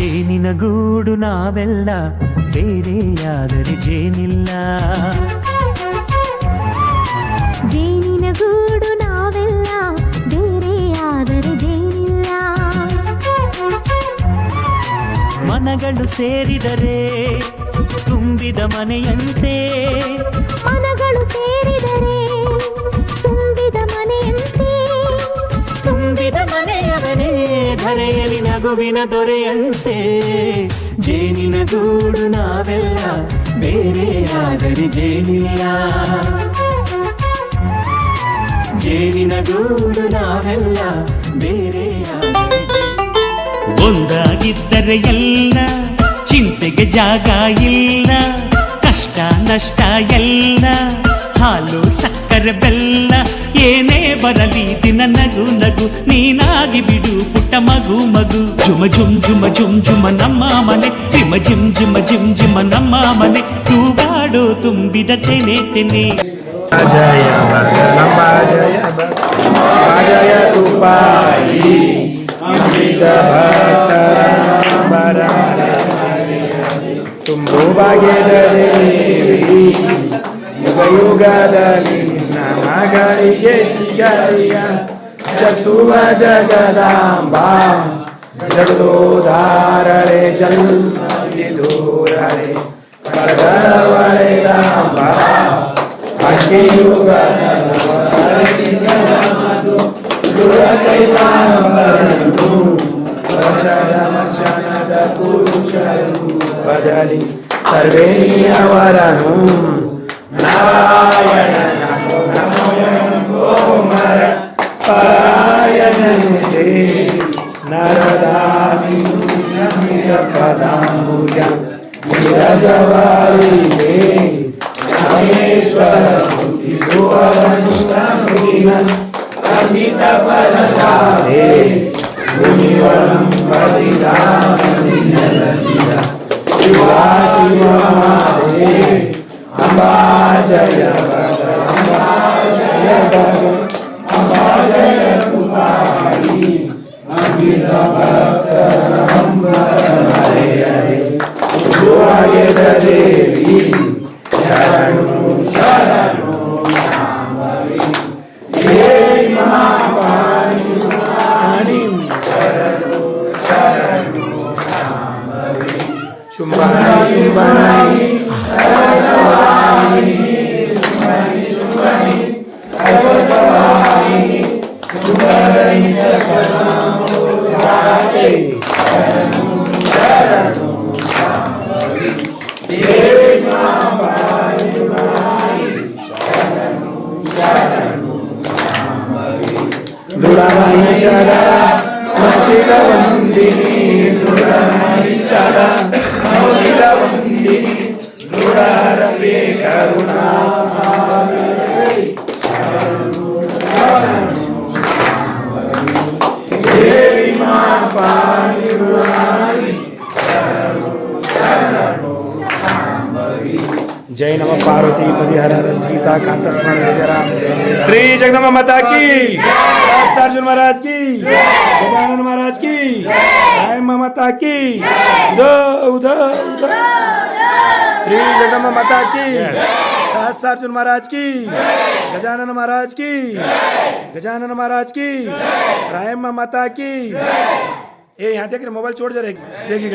ಜೇನಿನ ಗೂಡು ನಾವೆಲ್ಲ ಬೇರೆಯಾದರೆ ಜೇನಿಲ್ಲ. ಜೇನಿನ ಗೂಡು ನಾವೆಲ್ಲ ಬೇರೆಯಾದರೆ ಜೇನಿಲ್ಲ. ಮನಗಳು ಸೇರಿದರೆ ತುಂಬಿದ ಮನೆಯಂತೆ. ಮನಗಳು ಸೇರಿದರೆ ತುಂಬಿದ ಮನೆಯಂತೆ. ತುಂಬಿದ ಮನೆಯವನೇ ಧರೆಯಲಿ ನಗುವಿನ ದೊರೆಯಂತೆ. ಜೇನಿನ ಗೂಡು ನಾವೆಲ್ಲ ಬೇರೆಯಾದರೆ ಜೇನಿಲ್ಲ. ಜೇನಿನ ಗೂಡು ನಾವೆಲ್ಲ ಬೇರೆಯಾದರೆ ಒಂದಾಗಿದ್ದರೆ ಎಲ್ಲ ಚಿಂತೆಗೆ ಜಾಗ ಇಲ್ಲ. ಕಷ್ಟ ನಷ್ಟ ಎಲ್ಲ ಹಾಲು ಸಕ್ಕರೆ ಬೆಲ್ಲ ಏನೇ ಬರಲಿ ದಿನ ನಗು ನಗು ನೀನಾಗಿ ಬಿಡು ಪುಟ್ಟ ಮಗು ಮಗು. ಜುಮ ಜುಮ್ ಜುಮ ಜುಮ್ ಜುಮ ನಮ್ಮ ಮನೆ ರಿಮ ಜಿಮ್ ಜಿಮ ಜಿಮ್ ಜಿಮ ನಮ್ಮ ಮನೆ ತೂಗಾಡೋ ತುಂಬಿದ ತೆನೆ ತೆನೆ. ಜಯ ನಮ್ಮ ಜಯ ಜಯ ತುಪಾಯಿ ನಂಬಿದ ಭಕ್ತರ ತುಂಬು ಭಾಗ್ಯದ ದೇವಿ ಯುಗ ಯುಗದಲ್ಲಿ ನಮಗಳಿಗೆ ಸಿಗಲಿಯ ಜಸುವ ಜಗದಾಂಬ ಜಗದೋಧಾರಳೆ ಜಲ್ಗೆ ದೂರಳೆ ಕರಗಳವಳೆದಾಂಬ ಅಕ್ಕಿ ಯುಗದ ವರ್ಷದ ಪುರುಷರು ಬದಲಿ ಸರ್ವೇಣಿಯವರನು ನಾರಾಯಣನ ಪರಾಯಣನುತೆ ನರದಾನಿ ಪದಾಂಬುಜ ವಿರಜವಾರಿದೆ ರಾಮೇಶ್ವರ ಸುಖಿಸುವರನುದಿನ ಅಮಿತ ಪರದಾದೆ ಮುನಿವರಂ ಬದಿದಾಸಿದ ಶಿವ ಶಿವಮಾದೆ ಅಂಬಾ ಜಯ ಭಗ ಅಂಬಾ ಜಯ ಭಗ ಅಂಬಾ ಜಯ ಕುಮಾರಿ ಅಮಿತ ಭಕ್ತರ ಹರೆ ಗುರುವಾಗ್ಯದ ದೇವಿ ಶರಣು ಶರಣು ಶಾಂಭವಿ ಹೇ ಮಹಾಪಾಣಿ ಶರಣು ಶರಣು ಶಾಂಭವಿ ಶುಂಭಾಣಿ ಶುಂಭಾಣಿ ಸವಾಯಿ ಶುಂಭಾಣಿ ಶುಂಭಾಣಿ ಸವಾಯಿ ಶುಂಭಾಣಿ ಶರಣು ಶರಣು ಶಾಂಭವಿ ದೇವಿ ಮಹಾಪಾಣಿ ಶರಣು ಶರಣು ಶಾಂಭವಿ ದುರಮಹೇಶ್ವರ ಮಶಿಲ ವಂದಿನಿ ದುರಮಹೇಶ್ವರ ಮಶಿಲ ವಂದಿನಿ ದುರಾರಪೇ ಕರುಣಾ ಸಂಭಾವಿ ದೇವಿ ಮಾಪಾಣಿ ಶರಣು ಸಂಭಾವಿ. जय नमः पार्वती पति हर हर सीता कांत स्मरण जयराम. श्री जगदम्बा माता की, अर्जुन महाराज की, गजानन महाराज की, जय माता की, उधर श्री जगदम्बा माता की, अर्जुन महाराज की, गजानन महाराज की, गजानन महाराज की, रायम माता की. ए यहाँ देख रहे मोबाइल छोड़ जा रहे देखिए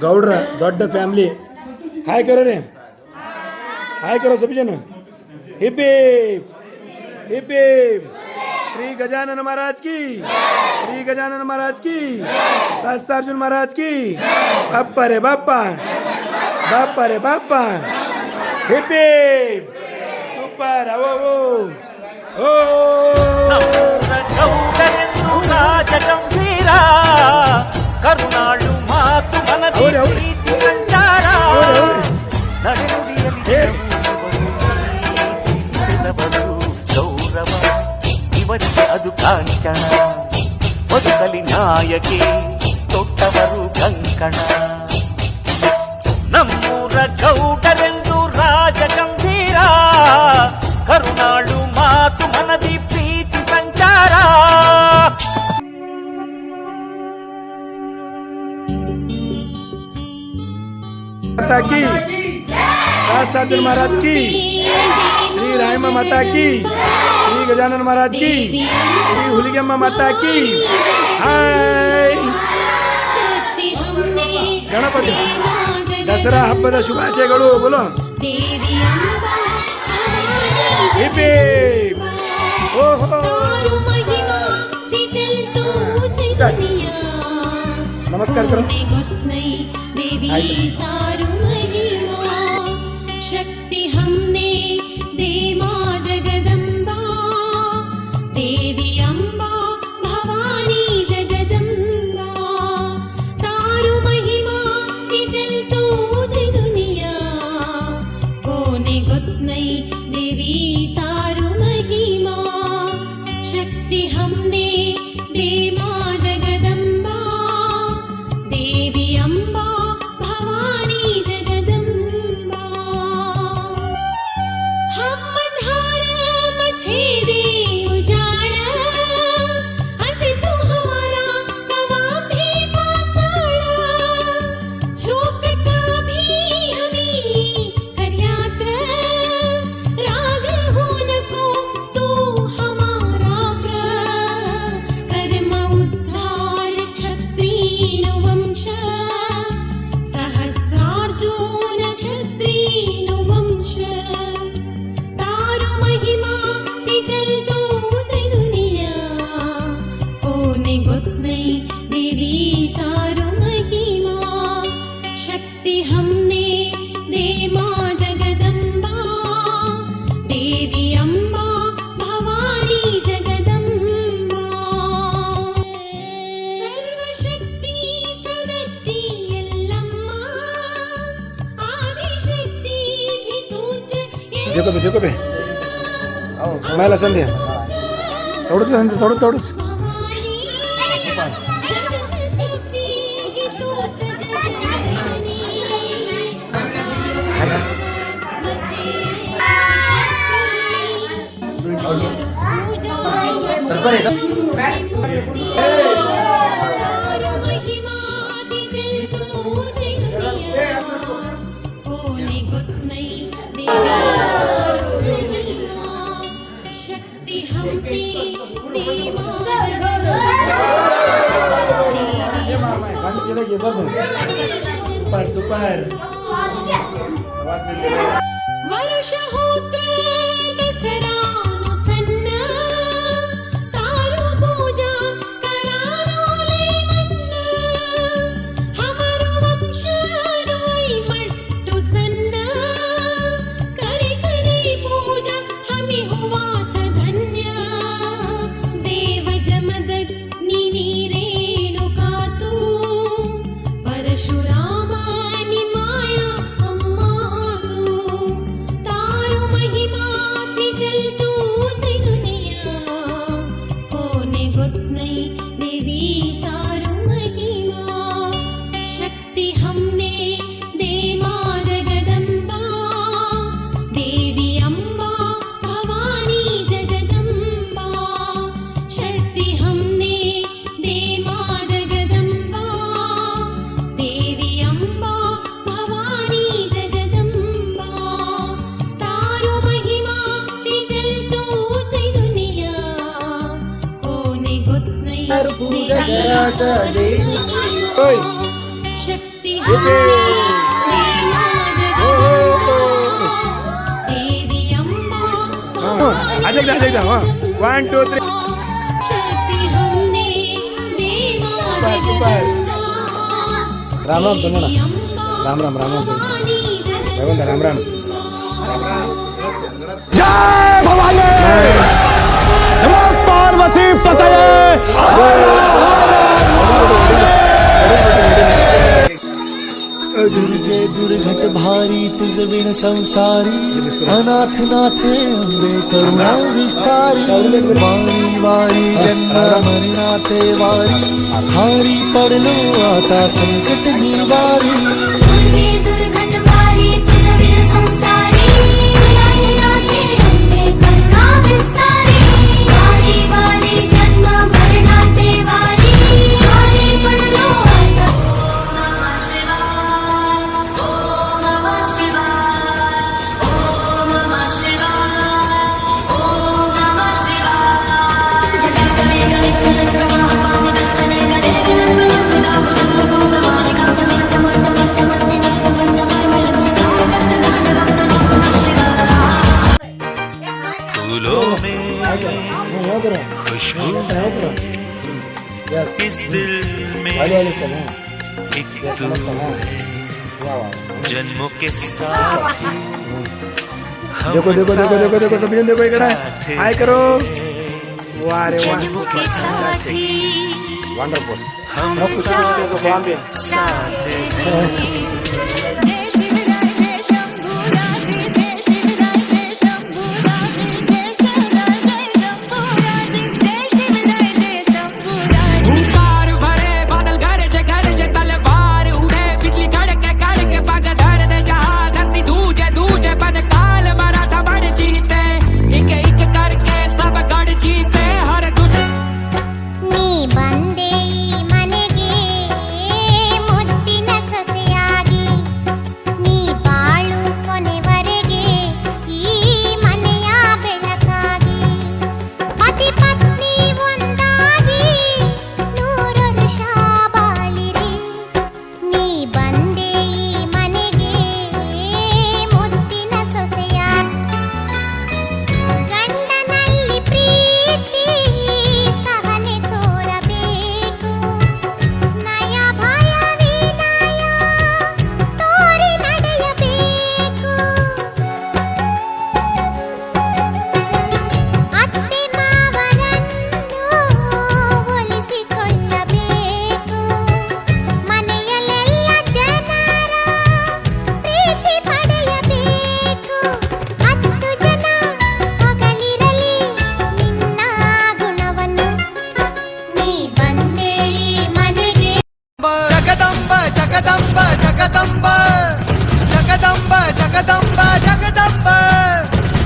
गौड्र दೊಡ್ಡ ಫ್ಯಾಮಿಲಿ. ಹಾಯ್ ಕರೋ ರೇ, ಹಾಯ್ ಕರೋ ಸभी जन. हिप हिप श्री गजानन महाराज की, श्री गजानन महाराज की, अर्जुन महाराज की. बाप्पा रे बाप्पा, बाप्पा रे बाप्पा. हिप सुपर ओ ओ ಕರುಣಾಳು ಮಾತು ಮನದಿ ಪ್ರೀತಿ ಸಂಚಾರ ನಡೆನುಡಿಯಲಿ ಗೌರವ ಇವರಿಗೆ ಅದು ಕಾಂಚನ. ಬದುಕಲಿ ನ್ಯಾಯಕ್ಕೆ ತೊಟ್ಟವರು ಕಂಕಣ. ನಮ್ಮೂರ ಗೌಡರೆಂದು ರಾಜ ಗಂಭೀರ ಕರುಣಾಳು ಮಾತು ಮನದಿ ಪ್ರೀತಿ ಸಂಚಾರ. माता की, सात अर्जुन महाराज की, श्री रायमा माता की, श्री गजानन महाराज की, श्री हुलिगम्मा माता की। हाय ಗಣಪತಿ ದಸರಾ ಹಬ್ಬದ ಶುಭಾಶಯಗಳು. ಬೋಲೋ ಓಹೋ. ನಮಸ್ಕಾರ ಕರೋ. शक्ति हमने दे मां जगदम्बा, देवी अम्बा भवानी जगदम्बा, तारु महिमा निजल्तो दुनिया, कोने गोत्नै देवी तारु महिमा, शक्ति हमने दे मां जगदम्बा, देवी अम्बा भवानी जगदम्बा, हम अंधार मछेरे उजाला, हंसे तो हमारा तवा भी पासाड़ा, शोक का भी हमें कर यात्रा, राग हो नको तू हमारा कर्म उद्धार क्षत्रिय वंश, सहस्रार्जुन क्षत्रिय वंश, तारु महिमा निजल्तो दुनिया, कोने गोत्नै देवी तारु महिमा, शक्ति हमने दे मां जगदम्बा, देवी अम्बा भवानी जगदम्बा, सर्वशक्ति सदत्ति यल्लम्मा, आदिशक्ति भी तुझ देखो बे स्माइल संध्या थोडस संध्या थोडस शक्ति हमने ये मार मार गंड चले ये सर सुपर सुपर वर्ष होत्र दसरा सन्न, तारु पूजा करारो ले मन्न, हमारो वंश रोई मट्टु सन्न, करे करे पूजा हमें हुआ धन्य, देव जमदग्नि नीरेणुका तू, परशुरामानि माया अम्मानु, तारु महिमा निजल्तो दुनिया, कोने गोत्नै देवी तारु महिमा, शक्ति हमने दे मां जगदम्बा, देवी अम्बा भवानी जगदम्बा, शक्ति हमने दे मां जगदम्बा, देवी अम्बा भवानी जगदम्बा, तारु महिमा निजल्तो दुनिया, कोने गोत्नै ओय शक्ति ओके देवी अम्बा आजा हां 1 2 3 शक्ति हमने दे मां सुपर सुपर राम राम सुनो ना राम राम राम राम भगवान राम राम जय भवानी नमो पार्वती पतये दुर्गे दुर्घट भारी तुझ बिन संसारी, अनाथ नाथे अम्बे करुणा विस्तारी, वारी वारी जन्म मरणाते वारी, हारी पडलो आता संकट निवारी, दुर्गे दुर्घट भारी तुझ बिन संसारी, अनाथ नाथे अम्बे करुणा विस्तारी, वारी वारी जन्म मरणाते वारी, हारी पडलो आता इस दिल में वाली वाली करना है। एक ये तू समझ करना है। वाह वाह जन्मों के साथ देखो देखो देखो देखो देखो सभी जन देखो इधर हाय करो वाह रे वाह वंडरफुल हम देखो वहां पे साथ जय शिवराय जय शंभूराज जय शिवराय जय शंभूराज जय शिवराय जय शंभूराज जय शिवराय जय शंभूराज हुंकार भरे बादल गरजे गरजे तलवार उड़े बिजली कड़के पग धर दे जहां धरती दूजे दूजे बन काल मराठा बड़ जीते एक एक करके सब गढ़ जीते हर दुश्मन ನೀ ಬಂದೆ ಈ ಮನೆಗೆ ಮುದ್ದಿನ ಸೊಸೆಯಾಗಿ ನೀ ಬಾಳು ಕೊನೆವರೆಗೆ ಈ ಮನೆಯ ಬೆಳಕಾಗಿ ಪತಿ ಪತ್ನಿ ಒಂದಾಗಿ 100 ವರ್ಷ ಬಾಳಿರಿ ನೀ ಬಂದೆ ಈ ಮನೆಗೆ ಮುದ್ದಿನ ಸೊಸೆಯಾಗಿ ಗಂಡನಲ್ಲಿ ಪ್ರೀತಿ ಸಹನೆ ತೋರಬೇಕು ನಯ ಭಯ ವಿನಯ ತೋರಿ ನಡೆಯಬೇಕು ಅತ್ತೆ ಮಾವನನ್ನು ಒಲಿಸಿಕೊಳ್ಳಬೇಕು ಮನೆಯಲ್ಲೆಲ್ಲ ಜನರ ಪ್ರೀತಿ ಪಡೆಯಬೇಕು 10 ಜನ ಹೊಗಳಿರಲಿ ನಿನ್ನ ಗುಣವನ್ನು ನೀ ಬಂದೆ ಈ ಮನೆಗೆ जगदम्ब जगदम्ब जगदम्ब जगदम्ब जगदम्ब जगदम्ब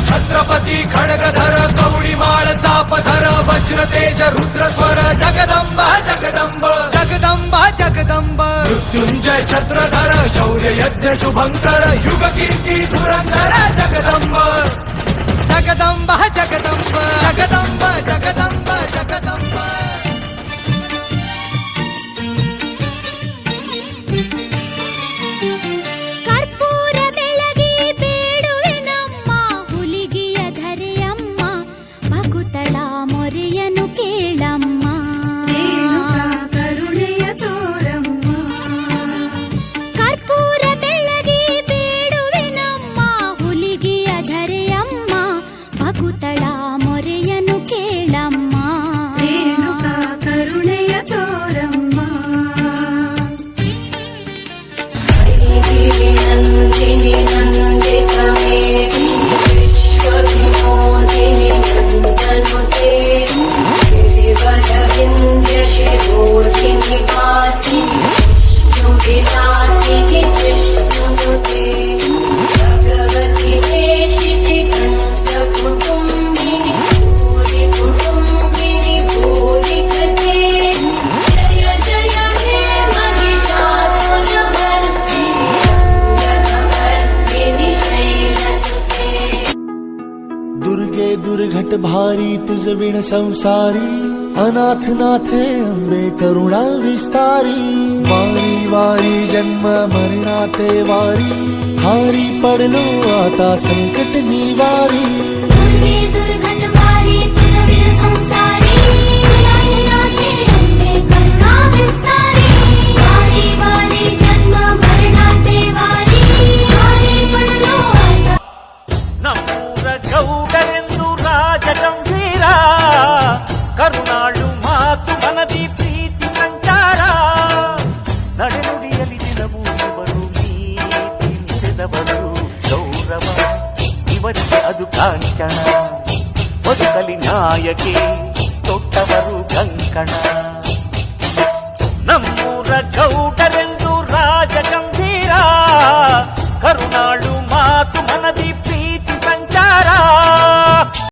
छत्रपती खड्गधर कवडीमाळ चापधर वज्र तेज रुद्र स्वर जगदम्ब जगदम्ब जगदम्ब जगदम्ब मृत्युंजय छत्रधर शौर्य यज्ञ शुभंकर युग कीर्ती धुरंधर जगदम्ब जगदम्ब जगदम्ब जगदम्ब जगदम्ब जगदम्ब ಕರ್ಪೂರ ಬೆಳಗಿ ಬೇಡುವೆನಮ್ಮ ಹುಲಿಗೆಯ ಧರೆಯಮ್ಮ ಭಕುತಳ ಮೊರೆಯನು ಕೇಳಮ್ಮ ಕರುಣೆಯ ತೋರಮ್ಮ ಕರ್ಪೂರ ಬೆಳಗಿ ಬೇಡುವೆನಮ್ಮ ಹುಲಿಗೆಯ ಧರೆಯಮ್ಮ ಭಕುತಳ ಮೊರೆಯನು ಕೇಳಮ್ಮ ಕರುಣೆಯ ತೋರಮ್ಮ नन्दिनि नन्दितमेदि विश्वविमोदिनि नन्दनुते गिरिवरविन्द्यशिरोधिनि वासिनि विष्णुविलासिनि विष्णुनुते भगवति देशिति कण्ठकुटुम्बिनि भूरिकुटुम्बिनि भूरिकृते जय जय हे महिषासुरमर्दिनि शैलसुते दुर्गे दुर्घट भारी तुझ विण संसारी अनाथ नाथे अंबे करुणा विस्तारी वारी वारी जन्म मरणाते वारी हारी पडलो आता संकट निवारी दुर्गे दुर्घट भारी तुझ विण संसारी नाथे अंबे करुणा विस्तारी वारी वारी जन्म मरणाते वारी हारी पडलो आता ನಮ್ಮೂರ ಗೌಡರೆಂದು ರಾಜ ಗಂಭೀರ ಕರುಣಾಳು ಮಾತು ಮನದಿ ಪ್ರೀತಿ ಸಂಚಾರ ನಡೆನುಡಿಯಲಿ ದಿನವೂ ಇವರು ನೀತಿ ನುಡಿದವರು ಗೌರವ ಇವರಿಗೆ ಅದು ಕಾಂಚನ ಬದುಕಲಿ ನಾಯಕಿ ತೊಟ್ಟವರು ಕಂಕಣ ನಮ್ಮೂರ ಗೌಡರೆಂದು ರಾಜ ಗಂಭೀರ ಕರುಣಾಳು